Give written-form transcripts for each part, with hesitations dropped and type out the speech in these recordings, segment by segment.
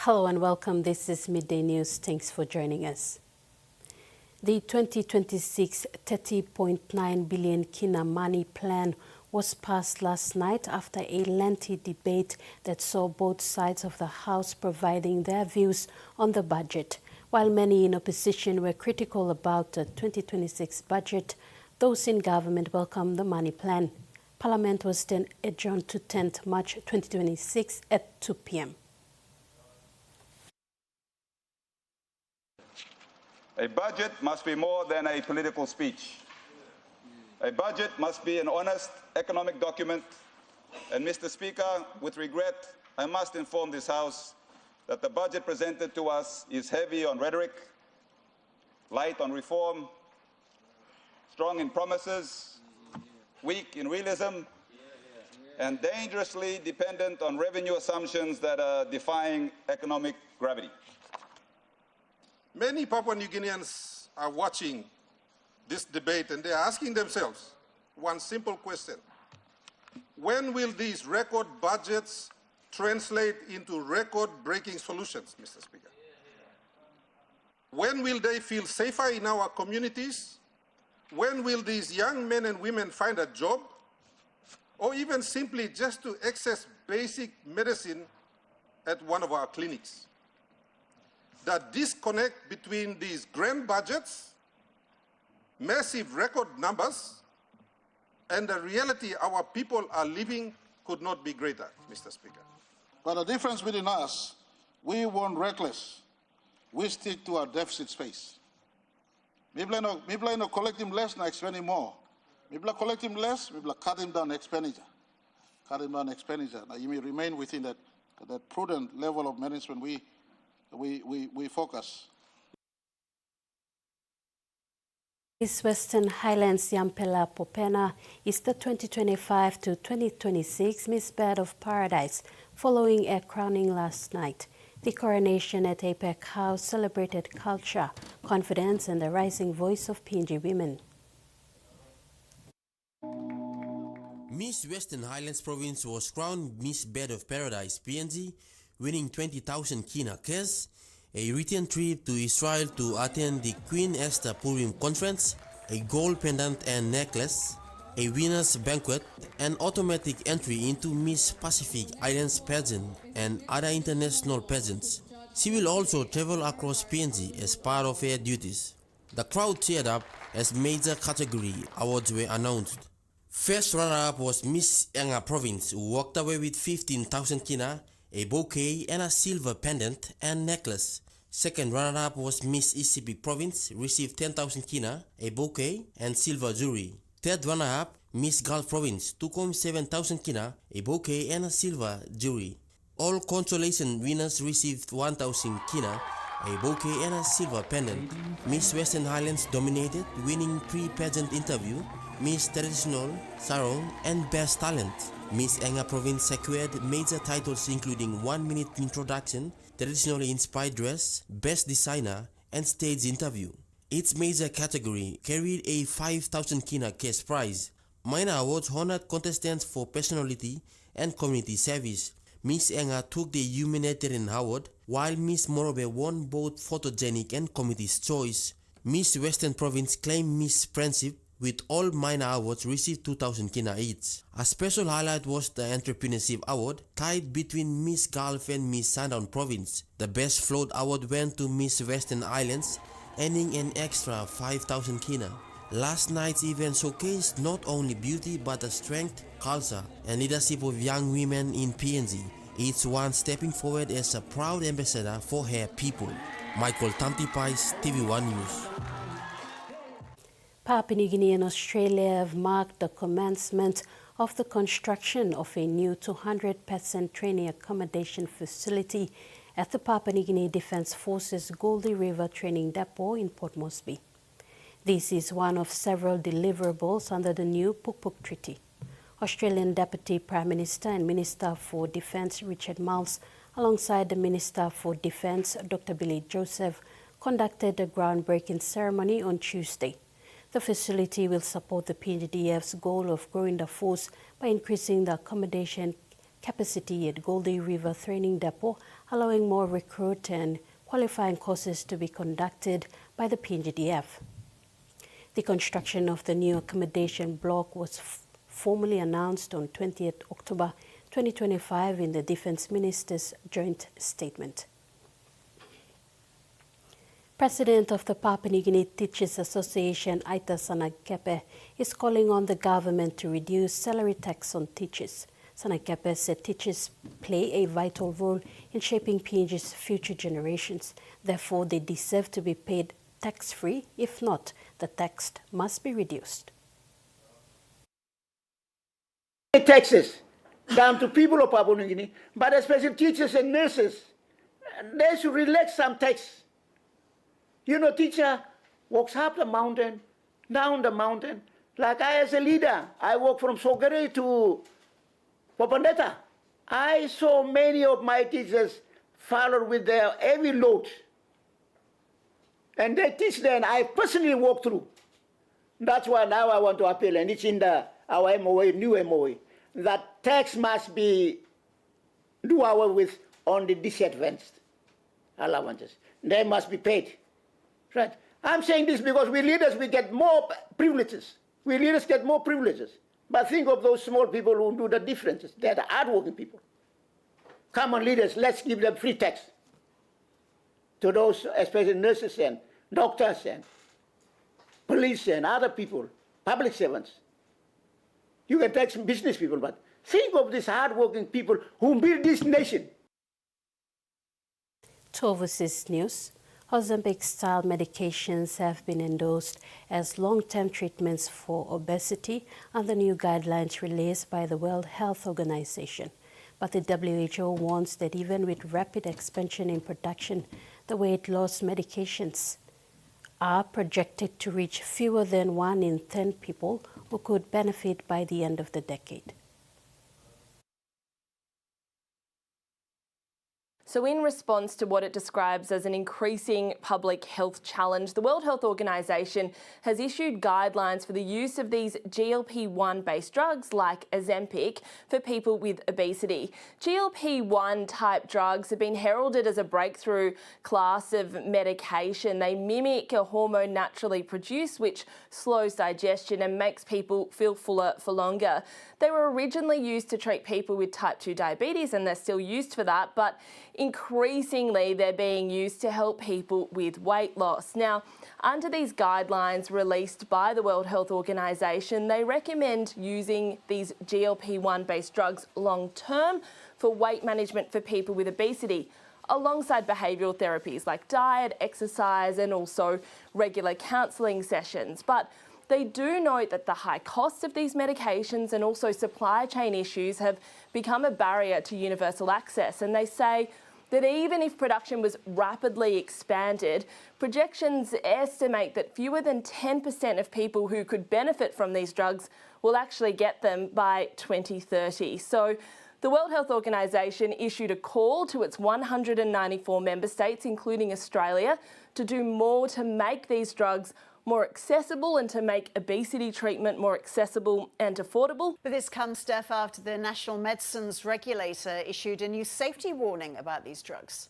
Hello and welcome. This is Midday News. Thanks for joining us. The 2026 30.9 billion Kina money plan was passed last night after a lengthy debate that saw both sides of the House providing their views on the budget. While many in opposition were critical about the 2026 budget, those in government welcomed the money plan. Parliament was then adjourned to 10th March 2026 at 2 p.m. A budget must be more than a political speech. A budget must be an honest economic document. And Mr. Speaker, with regret, I must inform this House that the budget presented to us is heavy on rhetoric, light on reform, strong in promises, weak in realism, and dangerously dependent on revenue assumptions that are defying economic gravity. Many Papua New Guineans are watching this debate and they are asking themselves one simple question. When will these record budgets translate into record-breaking solutions, Mr. Speaker? When will they feel safer in our communities? When will these young men and women find a job? Or even simply just to access basic medicine at one of our clinics? The disconnect between these grand budgets, massive record numbers, and the reality our people are living could not be greater, Mr. Speaker. But the difference between us, we weren't reckless. We stick to our deficit space. People are not collecting less, not spending more. People are collecting less, people are cutting down expenditure. Cutting down expenditure. Now you may remain within that prudent level of management we focus. Miss Western Highlands Yampela Popena is the 2025 to 2026 Miss Bird of Paradise following a crowning last night. The coronation at APEC House celebrated culture, confidence and the rising voice of PNG women. Miss Western Highlands Province was crowned Miss Bird of Paradise PNG, winning 20,000 Kina cash, a return trip to Israel to attend the Queen Esther Purim Conference, a gold pendant and necklace, a winner's banquet, and automatic entry into Miss Pacific Islands pageant and other international pageants. She will also travel across PNG as part of her duties. The crowd cheered up as major category awards were announced. First runner-up was Miss Anga Province, who walked away with 15,000 Kina, a bouquet and a silver pendant and necklace. Second runner-up was Miss Isipi Province, received 10,000 Kina, a bouquet and silver jewelry. Third runner-up, Miss Gulf Province, took home 7,000 Kina, a bouquet and a silver jewelry. All consolation winners received 1,000 Kina, a bouquet and a silver pendant. Miss Western Highlands dominated, winning pre-pageant interview, Miss Traditional, Sarong, and Best Talent. Miss Anga Province secured major titles including 1-minute introduction, traditionally inspired dress, best designer, and stage interview. Its major category carried a 5,000 Kina cash prize. Minor awards honored contestants for personality and community service. Miss Anga took the humanitarian award, while Miss Morobe won both photogenic and committee's choice. Miss Western Province claimed Miss Friendship, with all minor awards received 2,000 Kina each. A special highlight was the Entrepreneurship Award, tied between Miss Gulf and Miss Sundown Province. The Best Float Award went to Miss Western Islands, earning an extra 5,000 Kina. Last night's event showcased not only beauty but the strength, culture, and leadership of young women in PNG, each one stepping forward as a proud ambassador for her people. Michael Tamtipais, TVWAN News. Papua New Guinea and Australia have marked the commencement of the construction of a new 200% training accommodation facility at the Papua New Guinea Defence Forces Goldie River Training Depot in Port Moresby. This is one of several deliverables under the new Pukpuk Treaty. Australian Deputy Prime Minister and Minister for Defence Richard Marles, alongside the Minister for Defence Dr. Billy Joseph, conducted a groundbreaking ceremony on Tuesday. The facility will support the PNGDF's goal of growing the force by increasing the accommodation capacity at Goldie River Training Depot, allowing more recruit and qualifying courses to be conducted by the PNGDF. The construction of the new accommodation block was formally announced on 20th October 2025 in the Defence Minister's joint statement. President of the Papua New Guinea Teachers Association, Aita Sanakepe, is calling on the government to reduce salary tax on teachers. Sanakepe said teachers play a vital role in shaping PNG's future generations. Therefore, they deserve to be paid tax-free. If not, the tax must be reduced. Taxes down to people of Papua New Guinea, but especially teachers and nurses, they should relax some tax. You know, teacher walks up the mountain, down the mountain. Like I as a leader, I walk from Sogare to Popondetta. I saw many of my teachers follow with their heavy load. And they teach them, I personally walk through. That's why now I want to appeal, and it's in our MOA, new MOA, that tax must be do away with on the disadvantaged allowances. They must be paid. Right. I'm saying this because we leaders, we get more privileges. We leaders get more privileges. But think of those small people who do the differences. They're the hardworking people. Come on, leaders, let's give them free tax to those, especially nurses and doctors and police and other people, public servants. You can tax business people, but think of these hardworking people who build this nation. To Overseas News, Ozempic-style medications have been endorsed as long-term treatments for obesity under new guidelines released by the World Health Organization. But the WHO warns that even with rapid expansion in production, the weight loss medications are projected to reach fewer than 1 in 10 people who could benefit by the end of the decade. So in response to what it describes as an increasing public health challenge, the World Health Organization has issued guidelines for the use of these GLP-1 based drugs like Ozempic for people with obesity. GLP-1 type drugs have been heralded as a breakthrough class of medication. They mimic a hormone naturally produced which slows digestion and makes people feel fuller for longer. They were originally used to treat people with type 2 diabetes, and they're still used for that, but increasingly they're being used to help people with weight loss. Now, under these guidelines released by the World Health Organization, they recommend using these GLP-1 based drugs long term for weight management for people with obesity, alongside behavioural therapies like diet, exercise, and also regular counselling sessions. But they do note that the high cost of these medications and also supply chain issues have become a barrier to universal access. And they say that even if production was rapidly expanded, projections estimate that fewer than 10% of people who could benefit from these drugs will actually get them by 2030. So the World Health Organization issued a call to its 194 member states, including Australia, to do more to make these drugs more accessible and to make obesity treatment more accessible and affordable. But this comes, Steph, after the National Medicines Regulator issued a new safety warning about these drugs.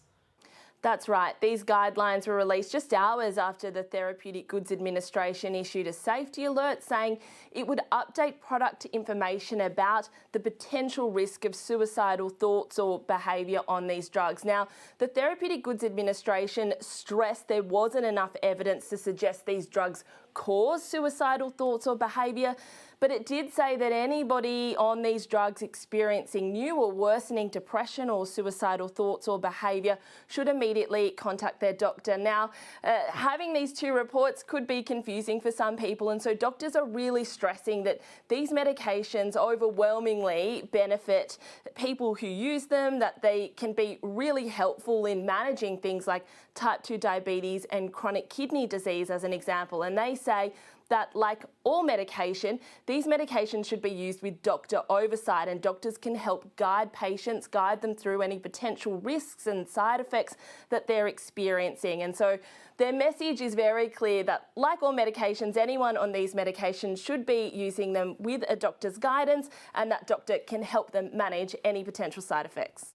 That's right. These guidelines were released just hours after the Therapeutic Goods Administration issued a safety alert saying it would update product information about the potential risk of suicidal thoughts or behaviour on these drugs. Now, the Therapeutic Goods Administration stressed there wasn't enough evidence to suggest these drugs cause suicidal thoughts or behaviour, but it did say that anybody on these drugs experiencing new or worsening depression or suicidal thoughts or behaviour should immediately contact their doctor. Now, having these two reports could be confusing for some people, and so doctors are really stressing that these medications overwhelmingly benefit people who use them, that they can be really helpful in managing things like type 2 diabetes and chronic kidney disease as an example. And they say that, like all medication, these medications should be used with doctor oversight, and doctors can help guide patients, guide them through any potential risks and side effects that they're experiencing. And so their message is very clear that, like all medications, anyone on these medications should be using them with a doctor's guidance, and that doctor can help them manage any potential side effects.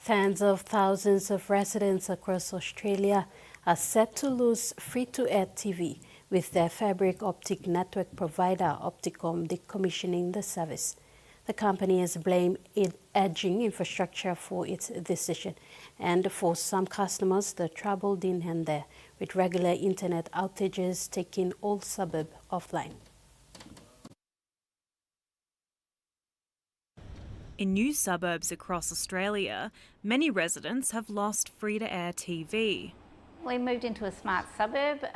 Tens of thousands of residents across Australia are set to lose free-to-air TV with their fabric optic network provider Opticom decommissioning the service. The company has blamed aging infrastructure for its decision, and for some customers the trouble didn't end there, with regular internet outages taking all suburb offline. In new suburbs across Australia, many residents have lost free-to-air TV. We moved into a smart suburb.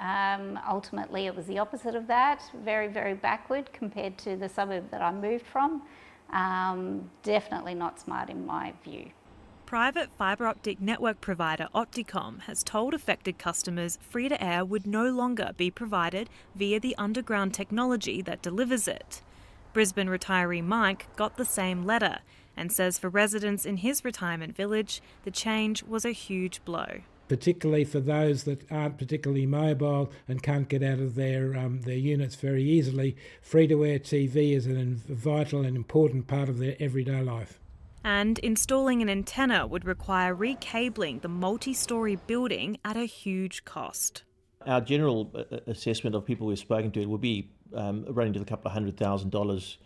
Ultimately, it was the opposite of that, very, very backward compared to the suburb that I moved from. Definitely not smart in my view. Private fibre optic network provider Opticom has told affected customers free-to-air would no longer be provided via the underground technology that delivers it. Brisbane retiree Mike got the same letter and says for residents in his retirement village, the change was a huge blow. Particularly for those that aren't particularly mobile and can't get out of their units very easily, free-to-air TV is a vital and important part of their everyday life. And installing an antenna would require recabling the multi-storey building at a huge cost. Our general assessment of people we've spoken to would be running to a couple of $100,000.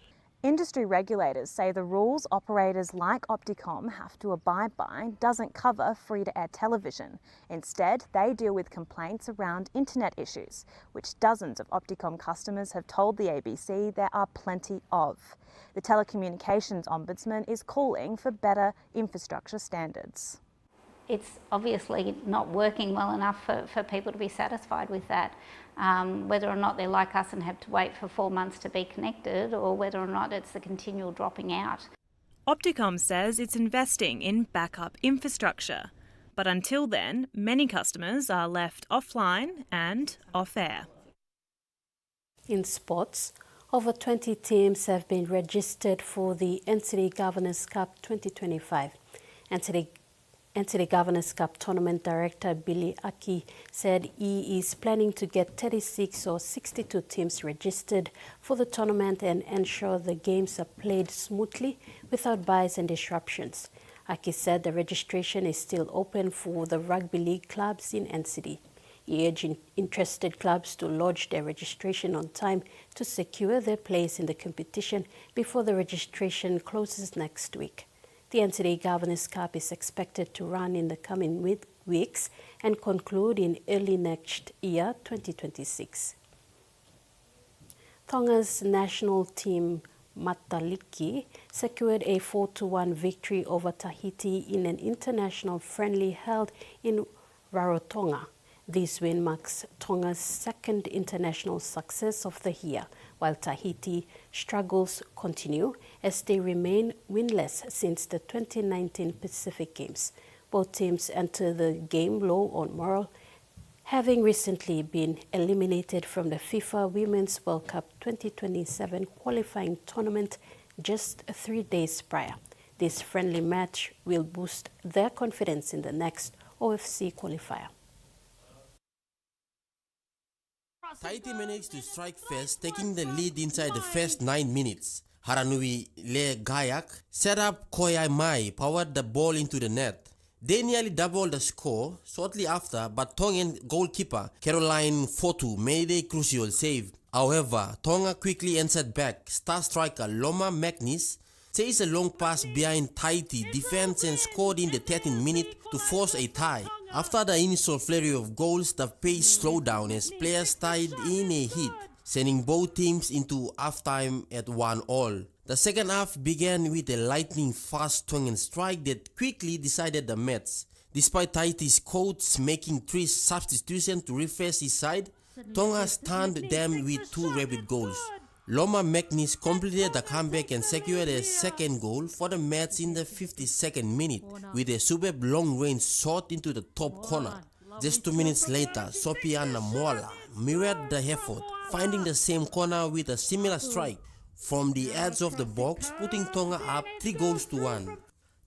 Industry regulators say the rules operators like Opticom have to abide by doesn't cover free-to-air television. Instead, they deal with complaints around internet issues, which dozens of Opticom customers have told the ABC there are plenty of. The Telecommunications Ombudsman is calling for better infrastructure standards. It's obviously not working well enough for people to be satisfied with that. Whether or not they're like us and have to wait for 4 months to be connected, or whether or not it's the continual dropping out. Opticom says it's investing in backup infrastructure. But until then, many customers are left offline and off-air. In sports, over 20 teams have been registered for the NCD Governors Cup 2025. NCD Governors Cup Tournament Director Billy Aki said he is planning to get 36 or 62 teams registered for the tournament and ensure the games are played smoothly without buys and disruptions. Aki said the registration is still open for the rugby league clubs in NCD. He urged interested clubs to lodge their registration on time to secure their place in the competition before the registration closes next week. The NCD Governors Cup is expected to run in the coming weeks and conclude in early next year, 2026. Tonga's national team, Mataliki, secured a 4-1 victory over Tahiti in an international friendly held in Rarotonga. This win marks Tonga's second international success of the year, while Tahiti struggles continue as they remain winless since the 2019 Pacific Games. Both teams enter the game low on morale, having recently been eliminated from the FIFA Women's World Cup 2027 qualifying tournament just 3 days prior. This friendly match will boost their confidence in the next OFC qualifier. Tahiti managed to strike first, taking the lead inside the first 9 minutes. Haranui Le Gayak set up Koyai Mai, powered the ball into the net. They nearly doubled the score shortly after, but Tongan goalkeeper Caroline Fotu made a crucial save. However, Tonga quickly answered back. Star striker Loma Magnus chased a long pass behind Tahiti defense and scored in the 13th minute to force a tie. After the initial flurry of goals, the pace slowed down as players tied in a hit, sending both teams into halftime at 1-1. The second half began with a lightning-fast Tongan strike that quickly decided the match. Despite Tahiti's coach making 3 substitutions to refresh his side, Tonga stunned them with 2 rapid goals. Loma Magnus completed the comeback and secured a second goal for the match in the 52nd minute with a superb long-range shot into the top corner. Just 2 minutes later, Sopiana Moala mirrored the effort, finding the same corner with a similar strike from the edge of the box, putting Tonga up 3-1.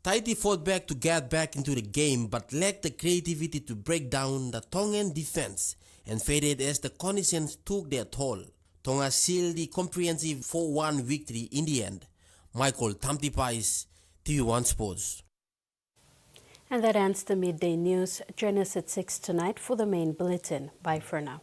Tahiti fought back to get back into the game but lacked the creativity to break down the Tongan defense and faded as the conditions took their toll. Tonga sealed the comprehensive 4-1 victory in the end. Michael Tamtipais, TV1 Sports. And that ends the midday news. Join us at 6 tonight for the main bulletin. Bye for now.